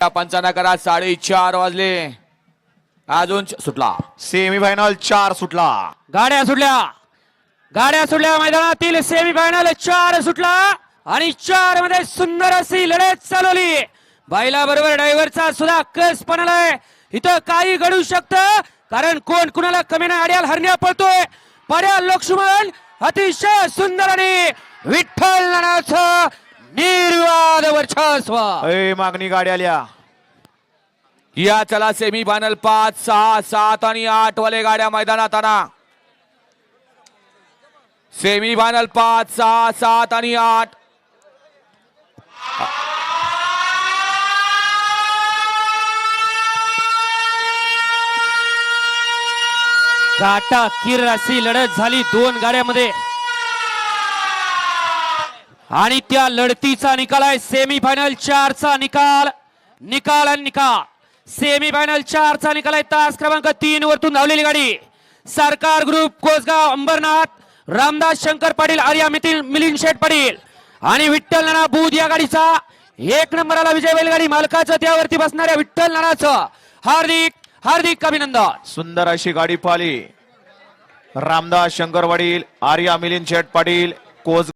पंचांना करा 4:30 वाजले अजून सुटला सेमीफायनल 4 सुटला. गाड्या सुटल्या मैदानातील सेमीफायनल 4 सुटला आणि 4 मध्ये सुंदर अशी लढत चालवली. बैला बरोबर ड्रायव्हरचा सुद्धा कस पणालाय. इथं काही घडू शकतं कारण कोण कुणाला कमी नाही. आड्याल हरण्या पळतोय पर्याल लक्ष्मण अतिशय सुंदर आणि विठ्ठल नानाचं निर्वाद वर्चस्व. मागणी गाडी आल्या. या चला सेमीफायनल 5, 6, 7 आणि 8 वाले गाड्या मैदानात आणा. सेमीफायनल 5, 6, 7 आणि 8. काटा किर अशी लढत झाली 2 गाड्यामध्ये आणि त्या लढतीचा निकाल आहे सेमीफायनल 4 चा निकाल. सेमीफायनल 4 चा निकाल आहे. तास क्रमांक 3 वरतून धावलेली गाडी सरकार ग्रुप कोसगाव अंबरनाथ रामदास शंकर पाटील आर्या मिलिंद शेठ पाटील आणि विठ्ठल नाना बुध या गाडीचा 1 नंबरला विजय बैलगाडी मालकाचं त्यावरती बसणाऱ्या विठ्ठल नानाचं हार्दिक अभिनंदन. सुंदर अशी गाडी पाहिली. रामदास शंकर पाटील आर्या मिलिंद शेठ पाटील कोस